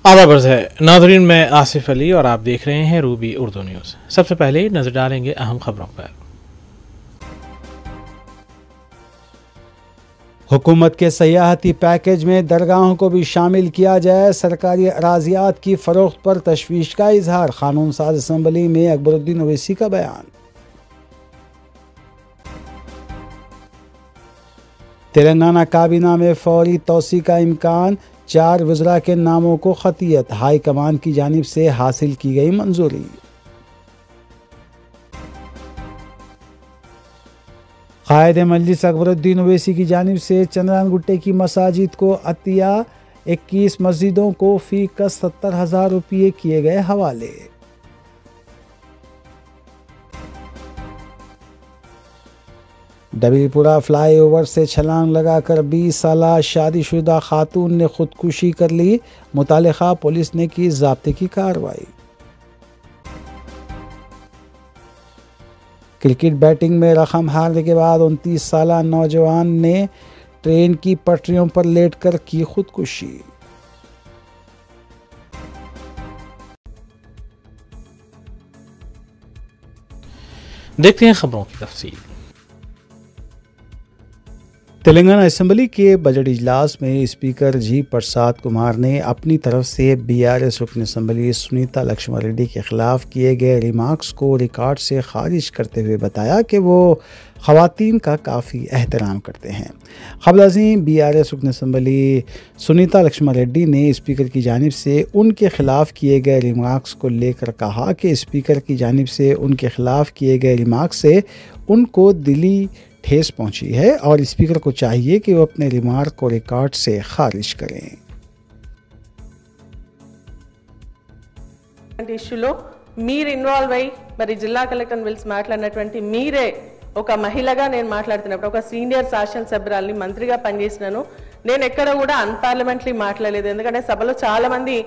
आदाब है नाज़रीन, मैं आसिफ अली और आप देख रहे हैं रूबी उर्दू न्यूज़। सबसे पहले नजर डालेंगे अहम खबरों पर। हुकूमत के सयाहती पैकेज में दरगाहों को भी शामिल किया जाए। सरकारी अराजियात की फरोख्त पर तशवीश का इजहार। कानून साज असम्बली में अकबरुद्दीन ओवैसी का बयान। तेलंगाना काबीना में फौरी तोसी का इम्कान। 4 वज़रा के नामों को खतियत। हाई कमान की जानिब से हासिल की गई मंजूरी। कायद मजलिस अकबरुद्दीन ओवैसी की जानिब से चंद्रान गुट्टे की मसाजिद को अतिया। 21 मस्जिदों को फी कस 70,000 रुपये किए गए हवाले। डबीपुरा फ्लाईओवर से छलांग लगाकर 20 साला शादीशुदा खातून ने खुदकुशी कर ली। मुतालिका पुलिस ने की ज़ाब्ते की कार्रवाई। क्रिकेट बैटिंग में रकम हारने के बाद 29 साला नौजवान ने ट्रेन की पटरियों पर लेटकर की खुदकुशी। देखते हैं खबरों की तफसील। तेलंगाना असेंबली के बजट इजलास में स्पीकर जी प्रसाद कुमार ने अपनी तरफ से बीआरएस रुकन असेंबली सुनीता लक्ष्मण रेड्डी के खिलाफ किए गए रिमार्क्स को रिकॉर्ड से खारिज करते हुए बताया कि वो ख़वातीन का काफ़ी एहतराम करते हैं। क़ब्ल अज़ीं बीआरएस रुकन असेंबली सुनीता लक्ष्मण रेड्डी ने स्पीकर की जानिब से उनके खिलाफ किए गए रिमार्क्स को लेकर कहा कि स्पीकर की जानिब से उनके खिलाफ किए गए रिमार्क्स से उनको दिली ठेस पहुंची है और स्पीकर को चाहिए कि वो अपने रिमार्क को रिकॉर्ड से खारिज करें। ఇష్యూలో మీరు ఇన్వాల్వ్ అయ్యి మరి జిల్లా కలెక్టర్ విల్స్ మాట్లాడినటువంటి మీరే ఒక మహిళగా నేను మాట్లాడుతున్నప్పుడు ఒక సీనియర్ శాసనసభ్యురాలిని మంత్రిగా పనిచేసినాను. నేను ఎక్కడ కూడా అన్పార్లమెంటరీ మాట్లాడలేదు. ఎందుకంటే సభలో చాలా మంది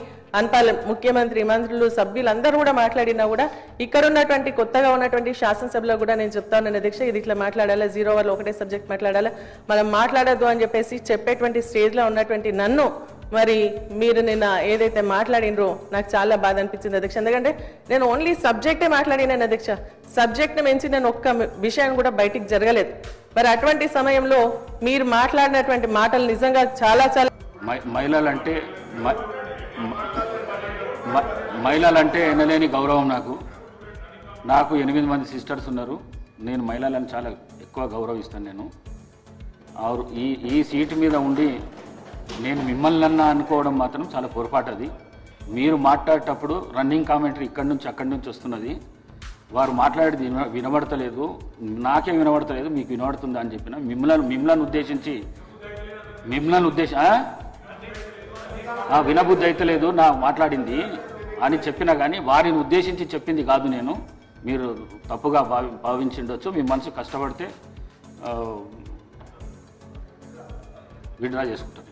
ముఖ్యమంత్రి మంత్రులు సభ్యులందరూ కూడా మాట్లాడినా కూడా ఇక్కడ ఉన్నటువంటి కొత్తగా ఉన్నటువంటి శాసనసభలో కూడా నేను చెప్తాను అధ్యక్ష, ఇది ఇట్లా మాట్లాడాలా, 0 అవర్లో ఒకటే సబ్జెక్ట్ మాట్లాడాలా, మనం మాట్లాడద్దు అని చెప్పేసి చెప్పేటువంటి స్టేజ్లో ఉన్నటువంటి నన్ను మరి మీరు నిన్న ఏదైతే మాట్లాడినరో నాకు చాలా బాధ అనిపించింది అధ్యక్ష. ఎందుకంటే నేను ఓన్లీ సబ్జెక్టే మాట్లాడినాను అధ్యక్ష. సబ్జెక్ట్ని మించి నేను ఒక్క విషయం కూడా బయటికి జరగలేదు. మరి అటువంటి సమయంలో మీరు మాట్లాడినటువంటి మాటలు నిజంగా చాలా చాలా మహిళలంటే ఎనలేని గౌరవం. నాకు 8 మంది సిస్టర్స్ ఉన్నారు. నేను మహిళలను చాలా ఎక్కువ గౌరవిస్తాను. నేను ఈ సీటు మీద ఉండి నేను మిమ్మల్ని అనుకోవడం మాత్రం చాలా పొరపాటు. అది మీరు మాట్లాడేటప్పుడు రన్నింగ్ కామెంటరీ ఇక్కడి నుంచి అక్కడి నుంచి వస్తున్నది. వారు మాట్లాడేది వినబడతలేదు, నాకే వినబడతలేదు, మీకు వినబడుతుందా అని చెప్పిన. మిమ్మల్ని ఉద్దేశించి వినబుద్ధి అయితే లేదు నా మాట్లాడింది అని చెప్పినా కానీ వారిని ఉద్దేశించి చెప్పింది కాదు. నేను మీరు తప్పుగా భావించిండొచ్చు. మీ మనసు కష్టపడితే విడ్రా చేసుకుంటారు.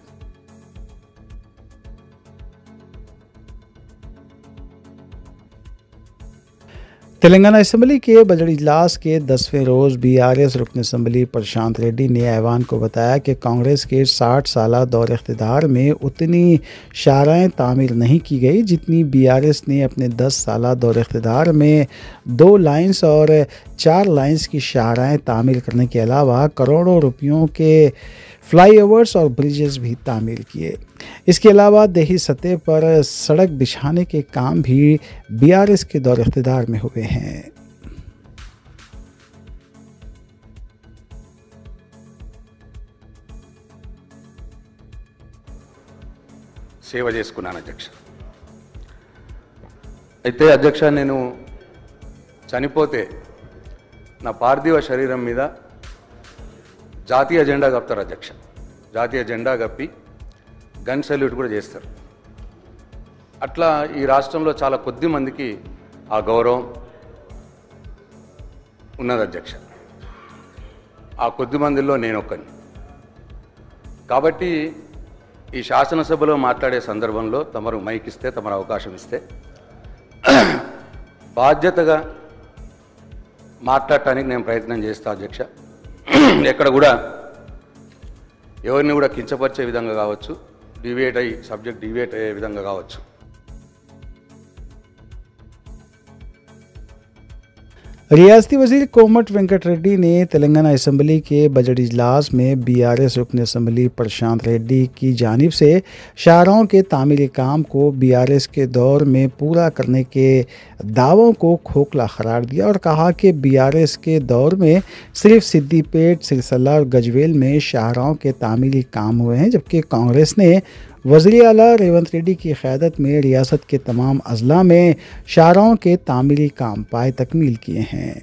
तेलंगाना असेंबली के बजट इजलास के 10वें रोज़ बीआरएस रुकन असेंबली प्रशांत रेड्डी ने ऐवान को बताया कि कांग्रेस के 60 साला दौर इख्तिदार में उतनी शाराएँ तामीर नहीं की गई जितनी बीआरएस ने अपने 10 साला दौर इख्तिदार में 2 लाइन्स और 4 लाइन्स की शाराएँ तामीर करने के अलावा करोड़ों रुपयों के फ्लाईओवर्स और ब्रिजेस भी तामीर किए। इसके अलावा देही सतह पर सड़क बिछाने के काम भी बीआरएस के दौर इख्तिदार में हुए हैं। సేవ చేసుకున్నాను అధ్యక్ష. అయితే అధ్యక్ష, నేను చనిపోతే నా పార్థివ శరీరం మీద జాతీయ జెండా కప్పుతారు అధ్యక్ష. జాతీయ జెండా కప్పి గన్ సెల్యూట్ కూడా చేస్తారు. అట్లా ఈ రాష్ట్రంలో చాలా కొద్ది మందికి ఆ గౌరవం ఉన్నది అధ్యక్ష. ఆ కొద్ది మందిలో నేను ఒక్కని. కాబట్టి ఈ శాసనసభలో మాట్లాడే సందర్భంలో తమరు మైక్ ఇస్తే, తమరు అవకాశం ఇస్తే బాధ్యతగా మాట్లాడటానికి నేను ప్రయత్నం చేస్తా అధ్యక్ష. ఎక్కడ కూడా ఎవరిని కూడా కించపరిచే విధంగా కావచ్చు, సబ్జెక్ట్ డివేట్ అయ్యే విధంగా కావచ్చు रियासती वजीर कोमट वेंकट रेड्डी ने तेलंगाना असम्बली के बजट इजलास में बीआरएस रुकन असम्बली प्रशांत रेड्डी की जानिब से शाहराहों के तामीरी काम को बीआरएस के दौर में पूरा करने के दावों को खोखला करार दिया और कहा कि बीआरएस के दौर में सिर्फ सिद्दीपेट, सिरसला और गजवेल में शाहराहों के तामीरी काम हुए हैं, जबकि कांग्रेस ने वज़ीर आला रेवंत रेड्डी की क़यादत में रियासत के तमाम अजला में शाहराहों के तामीरी काम पाए तकमील किए हैं।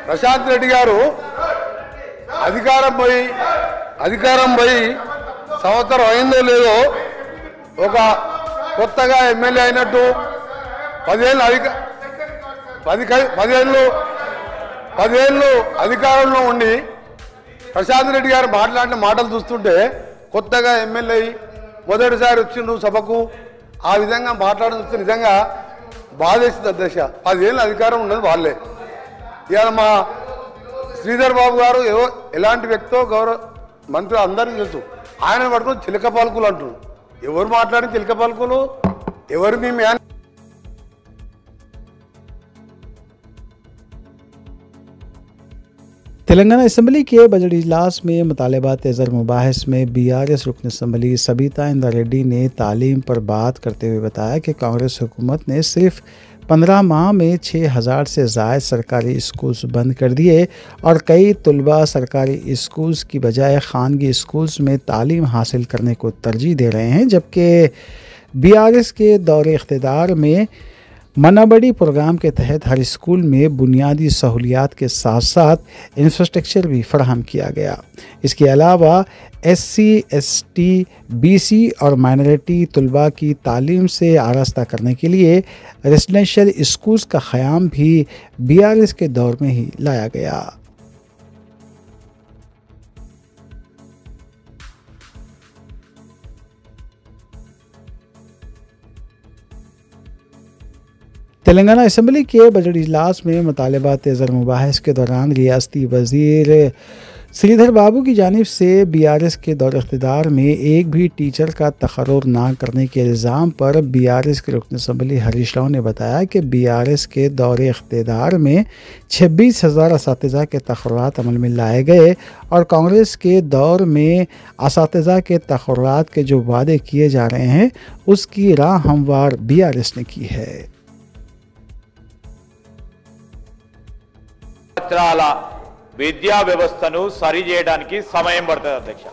ప్రశాంత్ రెడ్డి గారు అధికారం పోయి సంవత్సరం అయిందో లేదో ఒక కొత్తగా ఎమ్మెల్యే అయినట్టు 10 ఏళ్ళు అధికారంలో ఉండి ప్రశాంత్ రెడ్డి గారు మాట్లాడిన మాటలు చూస్తుంటే కొత్తగా ఎమ్మెల్యే మొదటిసారి వచ్చిండు సభకు ఆ విధంగా మాట్లాడడం చూస్తే నిజంగా బాధేస్తుంది అధ్యక్ష. 10 ఏళ్ళు అధికారం ఉన్నది వాళ్ళే. ఇవాళ మా శ్రీధర్ బాబు గారు ఎలాంటి వ్యక్తో గౌరవ మంత్రి అందరికీ తెలుసు. ఆయన పట్టుకుని చిలక పలుకులు అంటున్నారు. ఎవరు మాట్లాడిన చిలక పలుకులు? ఎవరు మీ మ్యాన్? तेलंगाना असम्बली के बजट इजलास में मुतालबात ज़र मुबाहिस में बीआरएस रुकन असम्बली सबिता इंद्रा रेड्डी ने तालीम पर बात करते हुए बताया कि कांग्रेस हुकूमत ने सिर्फ 15 माह में 6000 से ज़ायद सरकारी स्कूल्स बंद कर दिए और कई तलबा सरकारी स्कूल्स की बजाय खानगी स्कूल्स में तालीम हासिल करने को तरजीह दे रहे हैं, जबकि बीआरएस के दौरे इख्तिदार में मनाबड़ी प्रोग्राम के तहत हर स्कूल में बुनियादी सहूलियात के साथ साथ इंफ्रास्ट्रक्चर भी फराहम किया गया। इसके अलावा SC, ST, BC और माइनॉरिटी तलबा की तालीम से आरास्ता करने के लिए रेजिडेंशियल स्कूल्स का क़याम भी बीआरएस के दौर में ही लाया गया। तेलंगाना असम्बली के बजट इजलास में मुतालबात ज़र मुबाहिस के दौरान रियासती वज़ीर श्रीधर बाबू की जानिब से बीआरएस के दौर इख्तिदार में एक भी टीचर का तकर्रुर ना करने के इल्ज़ाम पर बीआरएस के रुकन असम्बली हरीश राव ने बताया कि बीआरएस के दौर इख्तिदार में 26,000 असातिज़ा के तकर्रुरात अमल में लाए गए और कांग्रेस के दौर में असातिज़ा के तकर्रुरात के जो वादे किए जा रहे हैं उसकी राह हमवार बीआरएस ने की है। విద్యా వ్యవస్థను సరి చేయడానికి సమయం పడుతుంది అధ్యక్ష.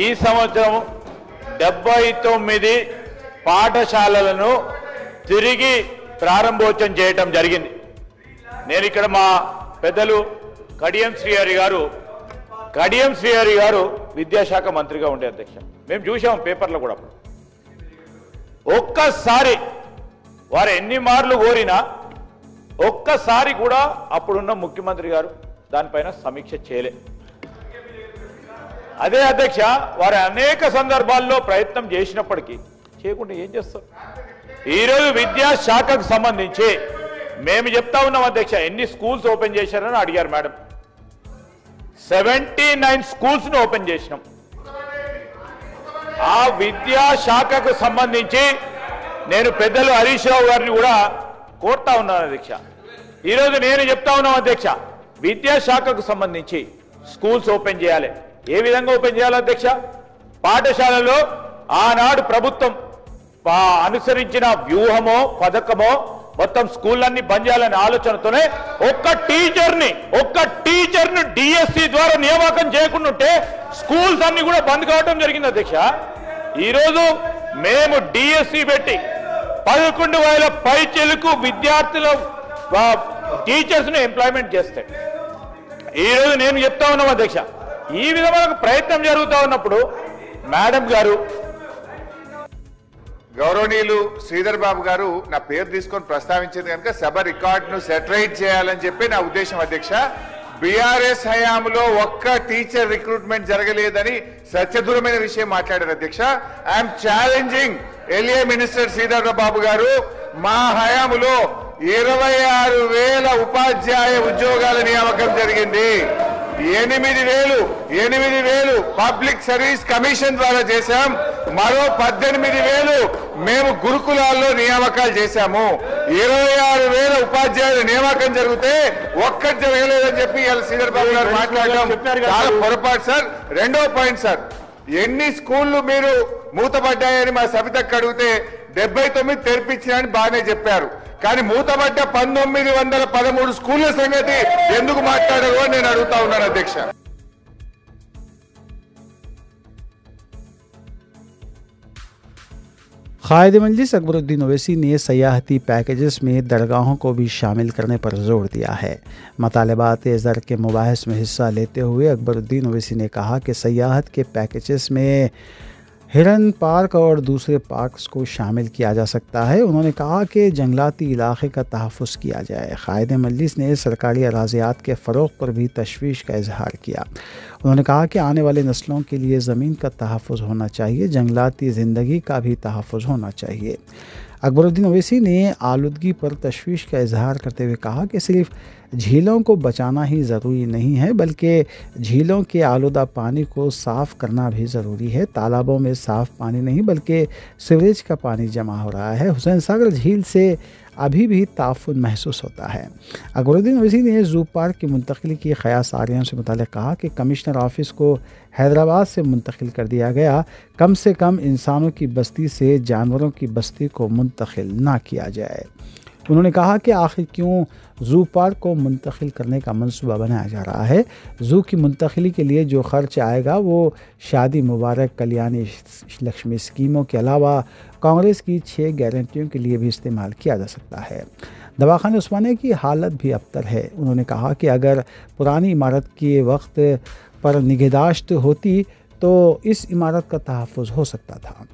ఈ సంవత్సరం 79 పాఠశాలలను తిరిగి ప్రారంభోత్సవం చేయడం జరిగింది. నేను ఇక్కడ మా పెద్దలు కడియం శ్రీహరి గారు విద్యాశాఖ మంత్రిగా ఉండే అధ్యక్ష. మేము చూసాం పేపర్లో కూడా. ఒక్కసారి వారు ఎన్ని మార్లు కోరినా ఒక్కసారి కూడా అప్పుడున్న ముఖ్యమంత్రి గారు దానిపైన సమీక్ష చేయలే. అదే అధ్యక్ష వారు అనేక సందర్భాల్లో ప్రయత్నం చేసినప్పటికీ చేయకుండా ఏం చేస్తారు? ఈరోజు విద్యాశాఖకు సంబంధించి మేము చెప్తా ఉన్నాం అధ్యక్ష, ఎన్ని స్కూల్స్ ఓపెన్ చేశారని అడిగారు మేడం. 79 స్కూల్స్ను ఓపెన్ చేసినాం. ఆ విద్యాశాఖకు సంబంధించి నేను పెద్దలు హరీష్ రావు గారిని కూడా కోరుతా ఉన్నాను అధ్యక్ష. ఈరోజు నేను చెప్తా ఉన్నాను అధ్యక్ష, విద్యాశాఖకు సంబంధించి స్కూల్స్ ఓపెన్ చేయాలి. ఏ విధంగా ఓపెన్ చేయాలి అధ్యక్ష? పాఠశాలలో ఆనాడు ప్రభుత్వం అనుసరించిన వ్యూహమో పథకమో మొత్తం స్కూళ్ళన్నీ బంద్ చేయాలనే ఆలోచనతోనే ఒక్క టీచర్ను డిఎస్సి ద్వారా నియామకం చేయకుండా ఉంటే స్కూల్స్ అన్ని కూడా బంద్ కావడం జరిగింది అధ్యక్ష. ఈరోజు మేము డిఎస్సి పెట్టి 11,000 పైచిలకు విద్యార్థుల టీచర్స్ను ఎంప్లాయ్మెంట్ చేస్తాయి. ఈరోజు నేను చెప్తా ఉన్నాం అధ్యక్ష, ఈ విధమైన ప్రయత్నం జరుగుతూ ఉన్నప్పుడు మేడం గారు గౌరవనీయులు శ్రీధర్ బాబు గారు నా పేరు తీసుకొని ప్రస్తావించేది కనుక సభ రికార్డును సెటరైట్ చేయాలని చెప్పి నా ఉద్దేశం అధ్యక్ష. బీఆర్ఎస్ హయాంలో ఒక్క టీచర్ రిక్రూట్మెంట్ జరగలేదని సత్యదూరమైన విషయం మాట్లాడారు అధ్యక్ష. I'm challenging LA minister Sridhar Babu garu, మా హయాంలో 26,000 ఉపాధ్యాయ ఉద్యోగాల నియామకం జరిగింది. 8,000 పబ్లిక్ సర్వీస్ కమిషన్ ద్వారా చేశాం. మరో 18,000 మేము గురుకులాల్లో నియామకాలు చేశాము. 26,000 ఉపాధ్యాయుల నియామకం జరిగితే ఒక్కటి జరగలేదని చెప్పి శ్రీధర్ బాబు గారు మాట్లాడడం చాలా పొరపాటు సార్. రెండో పాయింట్ సార్, ఎన్ని స్కూళ్లు మీరు మూతపడ్డాయని మా సబితకు అడిగితే 79 తెరిపించారని బాగానే చెప్పారు. కానీ మూతపడ్డ 1913 స్కూళ్ల సంగతి ఎందుకు మాట్లాడారు అని నేను అడుగుతా ఉన్నాను అధ్యక్ష. कायदे मजलिस अकबरुद्दीन ओवैसी ने सयाहती पैकेजेस में दरगाहों को भी शामिल करने पर जोर दिया है. मतालबात ज़र के मुबाहिस में हिस्सा लेते हुए अकबरुद्दीन ओवैसी ने कहा कि सयाहत के पैकेजेस में हिरन पार्क और दूसरे पार्क्स को शामिल किया जा सकता है. उन्होंने कहा कि जंगलाती इलाके का तहफ़्फ़ुज़ किया जाए. कायदे मजलिस ने सरकारी अराज़ियात के फ़रोग़ पर भी तशवीश का इजहार किया. उन्होंने कहा कि आने वाले नस्लों के लिए ज़मीन का तहफ़्फ़ुज़ होना चाहिए, जंगलाती ज़िंदगी का भी तहफ़्फ़ुज़ होना चाहिए. अकबरुद्दीन ओवैसी ने आलूदगी पर तशवीश का इजहार करते हुए कहा कि सिर्फ़ झीलों को बचाना ही ज़रूरी नहीं है, बल्कि झीलों के आलूदा पानी को साफ़ करना भी ज़रूरी है. तालाबों में साफ़ पानी नहीं बल्कि सीवरेज का पानी जमा हो रहा है. हुसैन सागर झील से अभी भी ताफ़ुन महसूस होता है. अकबरुद्दीन ओवैसी ने ज़ू पार्क की मुंतकिली की क़यास आरियों से मुताल्लिक़ कहा कि कमिश्नर ऑफिस को हैदराबाद से मुंतकिल कर दिया गया. कम से कम इंसानों की बस्ती से जानवरों की बस्ती को मुंतकिल ना किया जाए. उन्होंने कहा कि आखिर क्यों ज़ू पार्क को मुंतकिल करने का मंसूबा बनाया जा रहा है. ज़ू की मुंतकिली के लिए जो ख़र्च आएगा वो शादी मुबारक, कल्याणी लक्ष्मी स्कीमों के अलावा कांग्रेस की 6 गारंटियों के लिए भी इस्तेमाल किया जा सकता है. दवाखाने उस्मानिया की हालत भी अबतर है. उन्होंने कहा कि अगर पुरानी इमारत के वक्त पर निगहदाश्त होती तो इस इमारत का तहफ़्फ़ुज़ हो सकता था.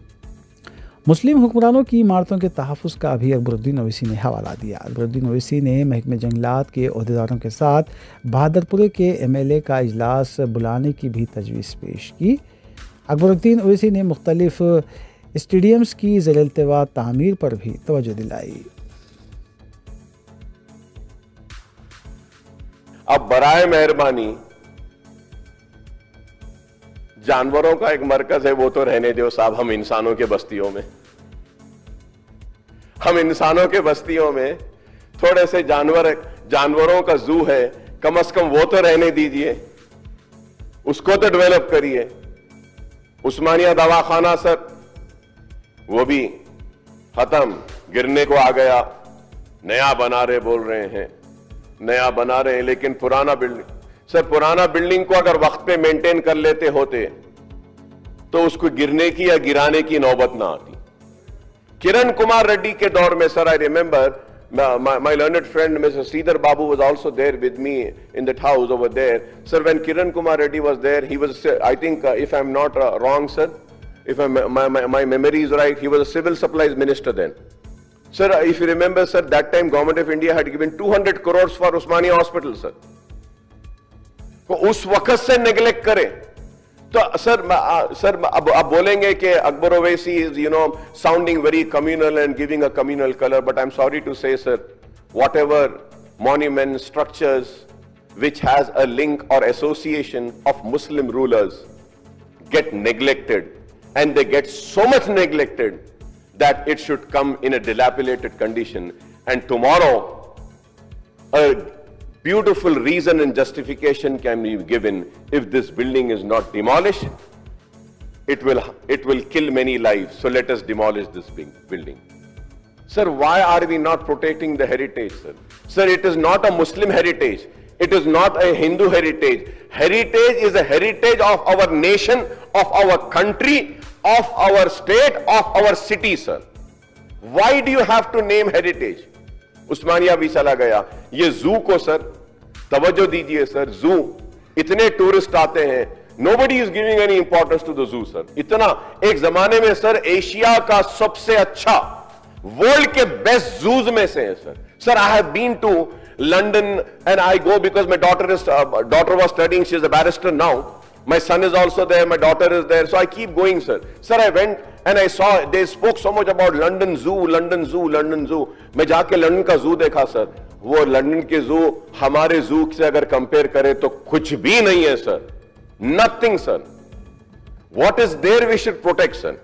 मुस्लिम हुक्मरानों की इमारतों के तहफ़्फ़ुज़ का भी अकबरुद्दीन ओवैसी ने हवाला दिया. अकबरुद्दीन ओवैसी ने महकमे जंगलात के अहदेदारों के साथ बहादुरपुर के MLA का इजलास बुलाने की भी तजवीज़ पेश की. अकबरुद्दीन ओवैसी ने मुख्तलिफ स्टेडियम्स की ज़ेर-ए-इल्तिवा तामीर पर भी तवज्जो दिलाई. अब बराए मेहरबानी जानवरों का एक मरकज है वो तो रहने दो साहब. हम इंसानों के बस्तियों में थोड़े से जानवरों का जू है, कम से कम वो तो रहने दीजिए, उसको तो डेवलप करिए. उस्मानिया दवाखाना सर वो भी खत्म, गिरने को आ गया. नया बना रहे बोल रहे हैं, नया बना रहे हैं, लेकिन पुराना बिल्डिंग सर, पुराना बिल्डिंग को अगर वक्त पे मेंटेन कर लेते होते तो उसको गिरने की या गिराने की नौबत ना आती. किरण कुमार रेड्डी के दौर में sir, I remember my learned friend Mr. Sridhar Babu was also there with me in that house over there. Sir, when Kiran Kumar Reddy was there, he was, I think, if I'm not wrong, sir, if my memory is right, he was a civil supplies minister then. Sir, if you remember, sir, that time Government of India had given 200 crores for Usmania Hospital, sir. तो उस वक्त से neglect करे तो sir अब बोलेंगे कि Akbar Owaisi is sounding very communal and giving a communal colour. But I am sorry to say sir, whatever monument structures which has a link or association of Muslim rulers get neglected, and they get so much neglected that it should come in a dilapidated condition, and tomorrow a beautiful reason and justification can be given. If this building is not demolished, it will kill many lives, so let us demolish this building. Sir, why are we not protecting the heritage, sir? Sir, it is not a Muslim heritage, it is not a Hindu heritage. Heritage is a heritage of our nation, of our country, of our state, of our city, sir. Why do you have to name heritage? उस्मानिया भी चला गया. ये जू को sir तवज्जो दीजिए sir. जू इतने टूरिस्ट आते हैं, nobody is giving any importance to the zoo, sir. इतना एक जमाने में सर एशिया का सबसे अच्छा, वर्ल्ड के बेस्ट जूज में से है sir. Sir, I have been to London and I go because my daughter was studying. She is a barrister now. My son is also there, my daughter is there, so I keep going, sir. Sir, I went and I saw they spoke so much about London Zoo, London Zoo, London Zoo. मैं जाके London का जू देखा sir. वो London के जू हमारे जू से अगर कंपेयर करें तो कुछ भी नहीं है sir, nothing sir. What is there we should protect sir.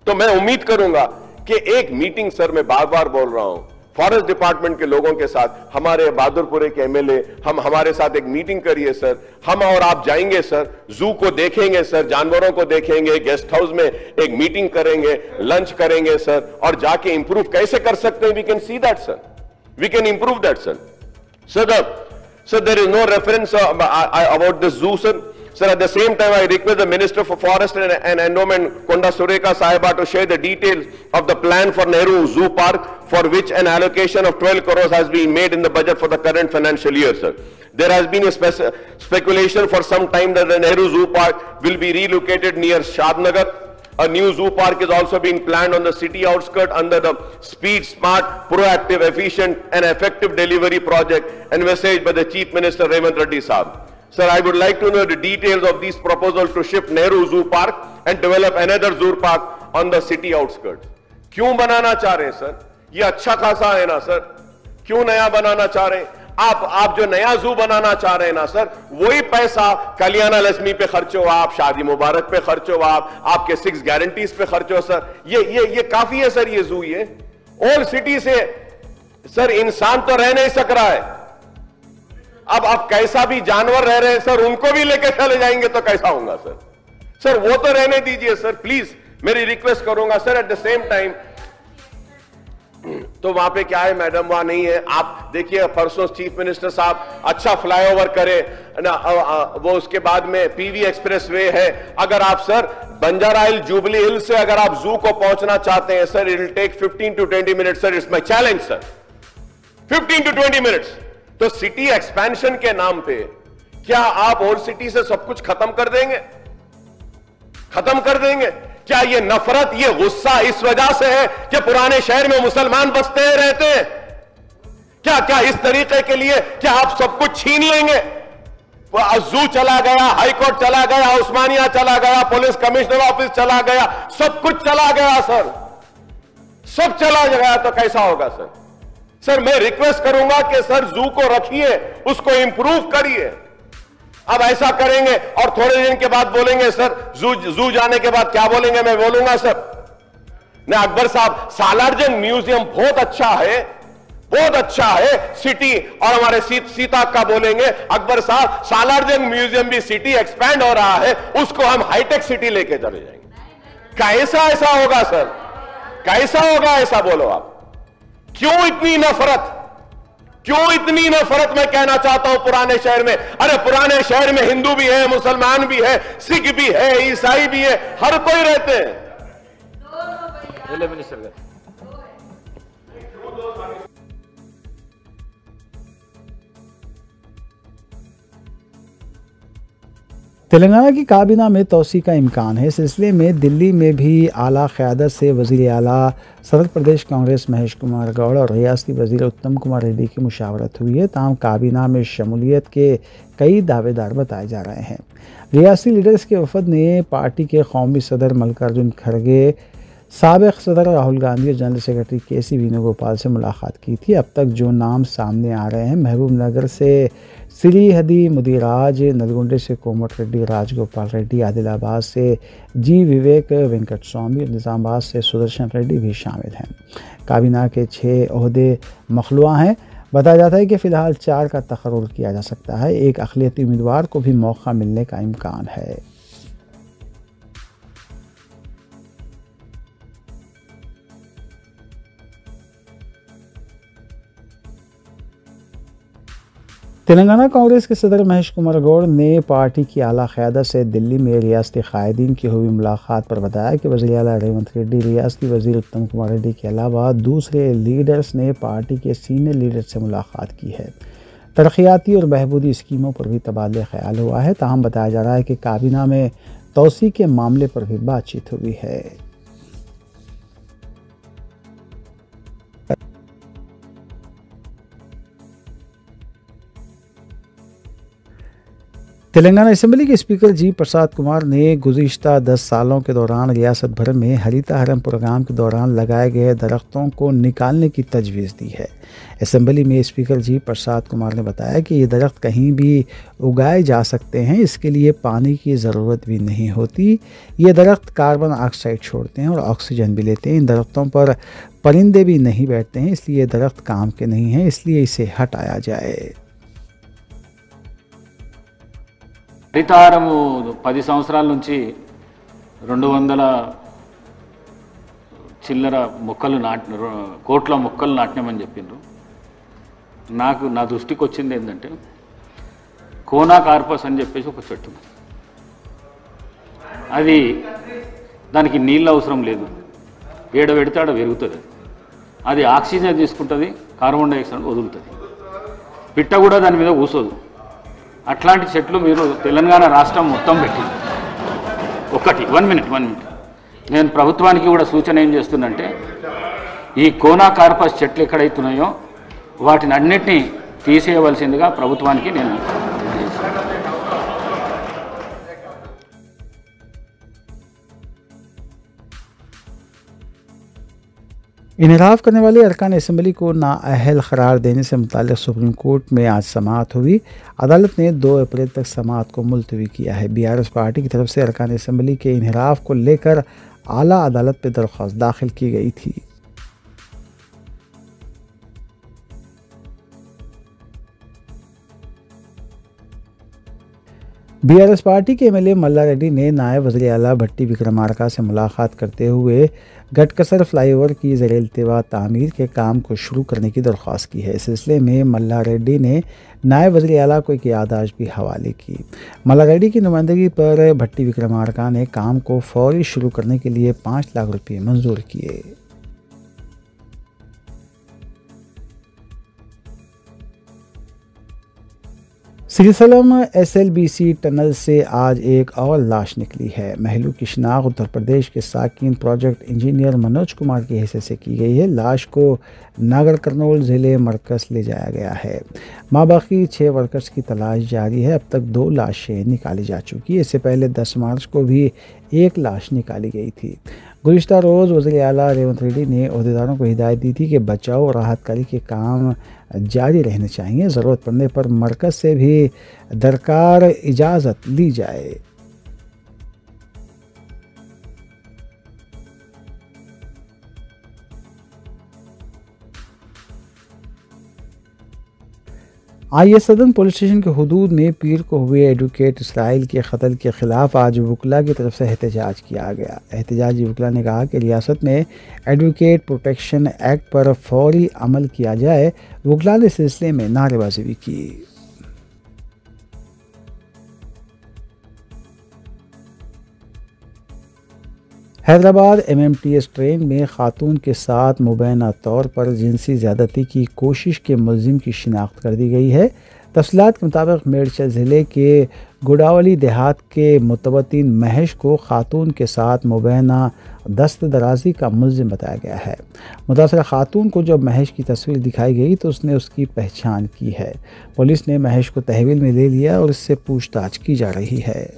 तो मैं उम्मीद करूंगा कि एक मीटिंग सर, मैं बार बार बोल रहा हूं, फॉरेस्ट डिपार्टमेंट के लोगों के साथ, हमारे बहादुरपुर के एमएलए हमारे साथ एक मीटिंग करिए सर। हम और आप जाएंगे सर, जू को देखेंगे सर, जानवरों को देखेंगे, गेस्ट हाउस में एक मीटिंग करेंगे, लंच करेंगे सर, और जाके इंप्रूव कैसे कर सकते हैं, we can see that sir, we can improve that sir. Sir there is no reference about this zoo sir. Sir, at the same time, I request the Minister for Forest and Endowment, Konda Sureka Sahiba, to share the details of the plan for Nehru Zoo Park, for which an allocation of 12 crores has been made in the budget for the current financial year, sir. There has been a speculation for some time that the Nehru Zoo Park will be relocated near Shadnagar. A new zoo park is also being planned on the city outskirts under the Speed, Smart, Proactive, Efficient and Effective Delivery project, envisaged by the Chief Minister Revanth Reddy Saab. Sir, I would like to know the details of these proposals to shift Nehru Zoo Park and develop another zoo park on the city outskirts. क्यों बनाना चाह रहे हैं sir? ये अच्छा खासा है ना sir, क्यों नया बनाना चाह रहे हैं? आप जो नया जू बनाना चाह रहे हैं ना सर, वही पैसा कल्याण लक्ष्मी पे खर्च हो, आप शादी मुबारक पे खर्च हो, आपके 6 गारंटीज पे खर्च हो सर। ये काफी है सर, ये जू, ये ओल्ड सिटी से सर इंसान तो रह नहीं सक रहा है। अब कैसा भी जानवर रह रहे हैं सर, उनको भी लेके चले जाएंगे तो कैसा होगा सर? सर वो तो रहने दीजिए सर, प्लीज मेरी रिक्वेस्ट करूंगा sir. At the same time तो वहां पे क्या है मैडम, वहां नहीं है। आप देखिए परसों चीफ मिनिस्टर साहब अच्छा फ्लाईओवर करे ना, वो उसके बाद में पीवी एक्सप्रेस वे है। अगर आप सर बंजारा हिल, जुबली हिल से अगर आप जू को पहुंचना चाहते हैं sir, it will take 15 to 20 minutes sir, it's my challenge sir, 15 to 20 minutes. तो सिटी एक्सपेंशन के नाम पे क्या आप ओल्ड सिटी से सब कुछ खत्म कर देंगे? खत्म कर देंगे क्या? ये नफरत, ये गुस्सा इस वजह से है कि पुराने शहर में मुसलमान बसते हैं, रहते हैं? क्या इस तरीके के लिए क्या आप सब कुछ छीन लेंगे? जू चला गया, हाई कोर्ट चला गया, उस्मानिया चला गया, पुलिस कमिश्नर ऑफिस चला गया, सब कुछ चला गया सर, सब चला गया तो कैसा होगा सर? सर मैं रिक्वेस्ट करूंगा कि सर जू को रखिए, उसको इंप्रूव करिए। अब ऐसा करेंगे और थोड़े दिन के बाद बोलेंगे सर जू जाने के बाद क्या बोलेंगे? मैं बोलूंगा सर ना अकबर साहब, सालारजंग म्यूजियम बहुत अच्छा है, बहुत अच्छा है सिटी, और हमारे सीता का बोलेंगे अकबर साहब सालारजंग म्यूजियम भी सिटी एक्सपैंड हो रहा है, उसको हम हाईटेक सिटी लेके चले जाएंगे। कैसा ऐसा होगा सर? कैसा होगा ऐसा बोलो आप? क्यों इतनी नफरत, क्यों इतनी नफरत? मैं कहना चाहता हूं पुराने शहर में, अरे पुराने शहर में हिंदू भी है, मुसलमान भी है, सिख भी है, ईसाई भी है, हर कोई रहते हैं। तेलंगाना की काबीना में तोसी का इम्कान है। इस सिलसिले में दिल्ली में भी आला क़यादत से वज़ीर आला सदर प्रदेश कांग्रेस महेश कुमार गौड़ और रियासती वज़ीर उत्तम कुमार रेड्डी की मुशावरत हुई है। ताहम काबीना में शमूलियत के कई दावेदार बताए जा रहे हैं। रियासी लीडर्स के वफद ने पार्टी के कौमी सदर मल्लिकार्जुन खड़गे, साबिक़ सदर राहुल गांधी और जनरल सेक्रेटरी के.सी. वेणुगोपाल से मुलाकात की थी। अब तक जो नाम सामने आ रहे हैं, महबूब नगर से श्रीहदी मुदिराज, नलगुंडे से कोमट रेड्डी, राजगोपाल रेड्डी, आदिलाबाद से जी विवेक वेंकट स्वामी और निज़ामाबाद से सुदर्शन रेड्डी भी शामिल हैं। काबीना के 6 ओहदे मखलूआ हैं। बताया जाता है कि फ़िलहाल 4 का तकर्रुर किया जा सकता है। एक अक़लियती उम्मीदवार को भी मौका मिलने का इम्कान है। तेलंगाना कांग्रेस के सदर महेश कुमार गौड़ ने पार्टी की आला क़यादत से दिल्ली में रियासती कायदीन की हुई मुलाकात पर बताया कि वज़ीर आला रेवंत रेड्डी, रियासती वज़ीर उत्तम कुमार रेड्डी के अलावा दूसरे लीडर्स ने पार्टी के सीनियर लीडर से मुलाकात की है। तरक्याती और बहबूदी स्कीमों पर भी तबादला ख्याल हुआ है। ताहम बताया जा रहा है कि काबीना में तोसी के मामले पर भी बातचीत हुई है। तेलंगाना असेंबली के स्पीकर जी प्रसाद कुमार ने गुज़िश्ता 10 सालों के दौरान रियासत भर में हरितहारम प्रोग्राम के दौरान लगाए गए दरख्तों को निकालने की तजवीज़ दी है। असेंबली में स्पीकर जी प्रसाद कुमार ने बताया कि ये दरख्त कहीं भी उगाए जा सकते हैं, इसके लिए पानी की ज़रूरत भी नहीं होती। ये दरख्त कार्बन ऑक्साइड छोड़ते हैं और ऑक्सीजन भी लेते हैं। इन दरख्तों पर परिंदे भी नहीं बैठते हैं, इसलिए दरख्त काम के नहीं हैं, इसलिए इसे हटाया जाए। హరితహారము 10 సంవత్సరాల నుంచి 200 చిల్లర మొక్కలు కోట్ల మొక్కలు నాటినామని చెప్పిండ్రు. నా దృష్టికి వచ్చింది ఏంటంటే కోనా కార్పస్ అని చెప్పేసి ఒక చెట్టు, అది దానికి నీళ్ళు అవసరం లేదు, ఏడ పెడితే ఆడ పెరుగుతుంది, అది ఆక్సిజన్ తీసుకుంటుంది, కార్బన్ డైఆక్సైడ్ వదులుతుంది, పిట్ట కూడా దాని మీద కూసోదు. అట్లాంటి చెట్లు మీరు తెలంగాణ రాష్ట్రం మొత్తం పెట్టింది. ఒకటి 1 మినిట్ నేను ప్రభుత్వానికి కూడా సూచన ఏం చేస్తున్నంటే ఈ కోనా కార్పస్ చెట్లు ఎక్కడైతున్నాయో వాటిని అన్నిటినీ తీసేయవలసిందిగా ప్రభుత్వానికి నేను इनहराफ करने वाले अरकान असम्बली को नाअहल करार देने से मुताल्लिक़ सुप्रीम कोर्ट में आज समाअत हुई। अदालत ने 2 अप्रैल तक समाअत को मुलतवी किया है। BRS पार्टी की तरफ से अरकान असम्बली के इनहराफ को लेकर आला अदालत में दरख्वास्त दाखिल की गई थी। BRS पार्टी के MLA मल्ला रेड्डी ने नायब वज़ीर आला भट्टी विक्रमार्का से मुलाकात करते हुए गटकसर फ्लाईओवर की ज़ेर-ए-इल्तिवा तामीर के काम को शुरू करने की दरख्वास्त की है। इस सिलसिले में मल्ला रेड्डी ने नायब वज़ीर आला को एक याददाश्त भी हवाले की। मल्ला रेड्डी की नुमाइंदगी पर भट्टी विक्रमार्का ने काम को फौरी शुरू करने के लिए 5 लाख रुपये मंजूर किए। श्रीसलम SLBC टनल से आज एक और लाश निकली है। महलू की शिनाख्त उत्तर प्रदेश के साकिन प्रोजेक्ट इंजीनियर मनोज कुमार के हिस्से से की गई है। लाश को नागर कर्नूल ज़िले मरकज़ ले जाया गया है। माबाकी 6 वर्कर्स की तलाश जारी है। अब तक 2 लाशें निकाली जा चुकी है। इससे पहले 10 मार्च को भी एक लाश निकाली गई थी। गुज़िश्ता रोज़ वज़ीर आला रेवंत रेड्डी ने अहदेदारों को हिदायत दी थी कि बचाव और राहतकारी के काम जारी रहने चाहिए। ज़रूरत पड़ने पर मरकज़ से भी दरकार इजाज़त ली जाए। आईएस सदन पुलिस स्टेशन के हुदूद में पीर को हुए एडवोकेट इसराइल के कत्ल के ख़िलाफ़ आज वकला की तरफ से एहतजाज किया गया। एहतजाजी वकला ने कहा कि रियासत में एडवोकेट प्रोटेक्शन एक्ट पर फौरी अमल किया जाए। वकला ने इस सिलसिले में नारेबाजी भी की। हैदराबाद MMTS ट्रेन में खातून के साथ मुबैना तौर पर जिनसी ज़्यादती की कोशिश के मुलजिम की शिनाख्त कर दी गई है। तफसीलात के मुताबिक मेरठा ज़िले के गुडावली देहात के मुतवत्तिन महश को खातून के साथ मुबैना दस्त दराजी का मुलजिम बताया गया है। मुतासरा खातून को जब महश की तस्वीर दिखाई गई तो उसने उसकी पहचान की है। पुलिस ने महश को तहवील में ले लिया और इससे पूछताछ की जा रही है।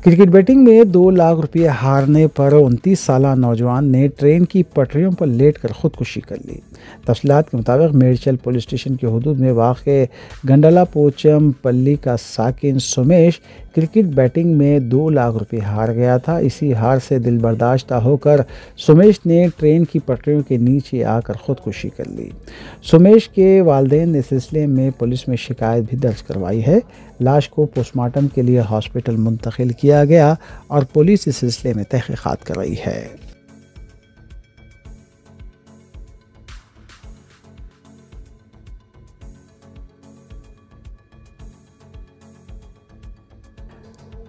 क्रिकेट बैटिंग में 2 लाख रुपये हारने पर 29 साल नौजवान ने ट्रेन की पटरियों पर लेटकर खुदकुशी कर ली। तफसीलात के मुताबिक मेरचल पुलिस स्टेशन के हुदूद में वाक़े गंडला पोचम पल्ली का साकिन सुमेश क्रिकेट बैटिंग में 2 लाख रुपये हार गया था। इसी हार से दिल बर्दाश्ता होकर सुमेश ने ट्रेन की पटरियों के नीचे आकर खुदकुशी कर ली। सुमेश के वालिदैन ने इस सिलसिले में पुलिस में शिकायत भी दर्ज करवाई है। लाश को पोस्टमार्टम के लिए हॉस्पिटल मुंतकिल किया गया और पुलिस इस सिलसिले में तहकीकात कर रही है।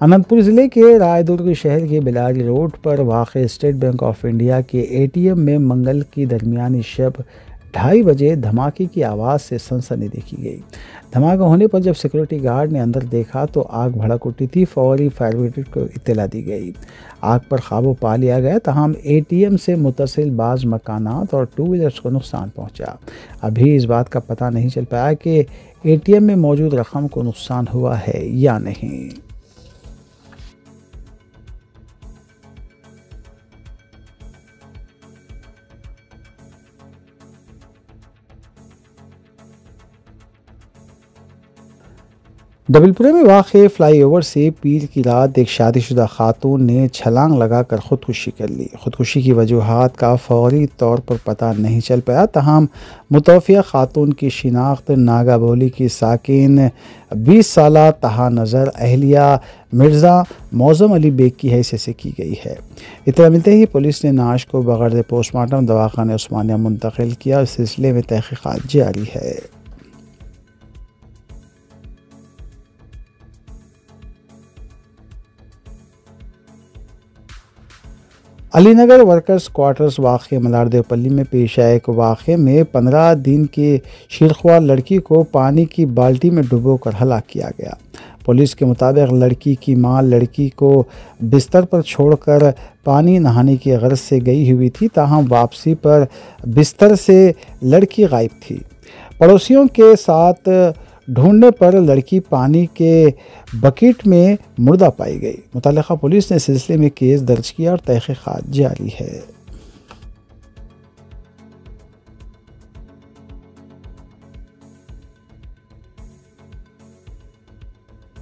अनंतपुर ज़िले के रायदुर्ग शहर के बिलारी रोड पर वाक़ स्टेट बैंक ऑफ इंडिया के ATM में मंगल की दरमियानी शब 2:30 बजे धमाके की आवाज़ से सनसनी देखी गई। धमाका होने पर जब सिक्योरिटी गार्ड ने अंदर देखा तो आग भड़क उठी थी। फौरी फायर ब्रिगेड को इत्तला दी गई। आग पर काबू पा लिया गया। तमाम ATM से मुत्तसिल बाज़ मकानात और 2 व्हीलर्स को नुकसान पहुंचा। अभी इस बात का पता नहीं चल पाया कि ATM में मौजूद रकम को नुकसान हुआ है या नहीं। डबलपुरे में वाक़ फ्लाईओवर से पीर की रात एक शादीशुदा खातून ने छलांग लगाकर ख़ुदकुशी कर ली। ख़ुदकुशी की वजूहात का फौरी तौर पर पता नहीं चल पाया। तहम मुतवफ़िया खातून की शिनाख्त नागाबोली की साकिन 20 साला तहा नज़र अहलिया मिर्ज़ा मौज़म अली बेग की हैसियत से की गई है। इत्तला मिलते ही पुलिस ने नाश को बग़ैर पोस्टमार्टम दवाखाने उस्मानिया मुंतकिल किया। इस सिलसिले में तहक़ीक़ात जारी है। अलीनगर वर्कर्स क्वार्टर्स वाक़े मलारदेवपल्ली में पेश आए एक वाक़े में 15 दिन की शीरख्वार लड़की को पानी की बाल्टी में डुबोकर हलाक किया गया। पुलिस के मुताबिक लड़की की मां लड़की को बिस्तर पर छोड़कर पानी नहाने की गर्ज से गई हुई थी। ताहम वापसी पर बिस्तर से लड़की गायब थी। पड़ोसियों के साथ ढूंढने पर लड़की पानी के बकेट में मुर्दा पाई गई। मुतल्लिका पुलिस ने सिलसिले में केस दर्ज किया और तहक़ीक़ात जारी है।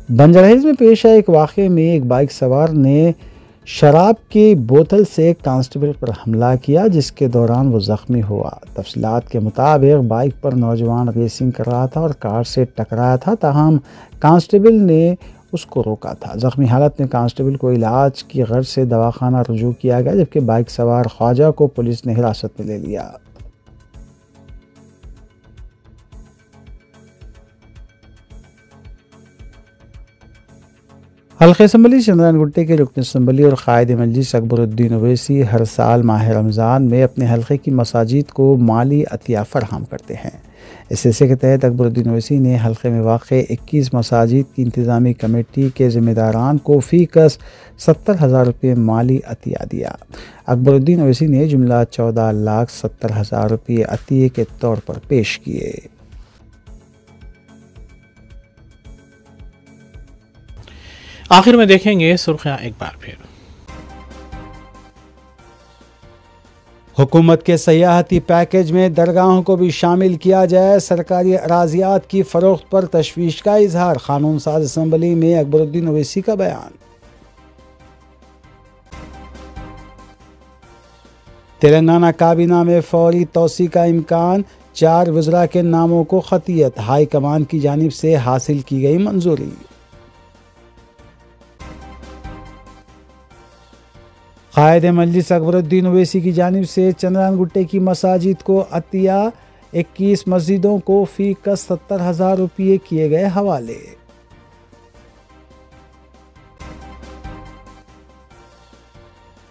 बंजाराहिल्स में पेश आए एक वाक़े में एक बाइक सवार ने शराब की बोतल से कांस्टेबल पर हमला किया, जिसके दौरान वो ज़ख्मी हुआ। तफसीलात के मुताबिक बाइक पर नौजवान रेसिंग कर रहा था और कार से टकराया था। ताहम कांस्टेबल ने उसको रोका था। ज़ख्मी हालत में कांस्टेबल को इलाज की गर्ज से दवाखाना रुजू किया गया, जबकि बाइक सवार ख्वाजा को पुलिस ने हिरासत में ले लिया। हल्क़े असम्बली चंद्रान गुट्टे के रुकन असम्बली और कायद मजलिस अकबरुद्दीन ओवैसी हर साल माह रमज़ान में अपने हल्क़े की मसाजिद को माली अतिया फराहम करते हैं। इस सिलसिले के तहत अकबरुद्दीन ओवैसी ने हल्क़े में वाक़ 21 मसाजिद की इंतज़ामी कमेटी के ज़िम्मेदारान को फ़ी कस 70,000 रुपये माली अतिया दिया। अकबरुद्दीन ओवैसी ने जुमला 14,70,000 रुपये अतिये के तौर पर पेश किए। आखिर में देखेंगे सुर्खियां एक बार फिर। हुकूमत के सयाहती पैकेज में दरगाहों को भी शामिल किया जाए। सरकारी अराजियात की फ़रोख्त पर तशवीश का इजहार। कानून साज असम्बली में अकबरुद्दीन ओवैसी का बयान। तेलंगाना काबीना में फौरी तोसी का इम्कान। 4 वज़रा के नामों को खतियत हाई कमान की जानिब से हासिल की गई मंजूरी। कायद मजलिस अकबरुद्दीन ओवैसी की जानिब से चंद्रान गुट्टे की मसाजिद को अतिया। 21 मस्जिदों को फ़ी कस 70,000 रुपये किए गए हवाले।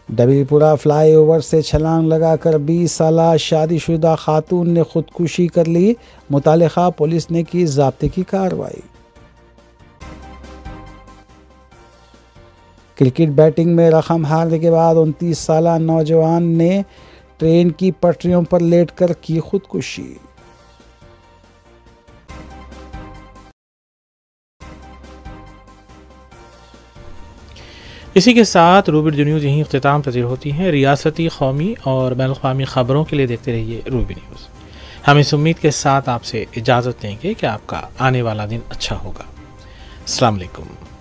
डबीपुरा फ्लाईओवर से छलांग लगाकर 20 साला शादीशुदा खातून ने खुदकुशी कर ली। मुतालिका पुलिस ने की ज़ाब्ते की कार्रवाई। क्रिकेट बैटिंग में रकम हारने के बाद 29 साला नौजवान ने ट्रेन की पटरियों पर लेटकर की खुदकुशी। इसी के साथ रूबी उर्दू न्यूज़ यहीं इख्तिताम पज़ीर होती है। रियासती, कौमी और बैनुल अक़वामी ख़बरों के लिए देखते रहिए रूबी न्यूज़। हम इस उम्मीद के साथ आपसे इजाज़त देंगे कि आपका आने वाला दिन अच्छा होगा। अस्सलाम वालेकुम।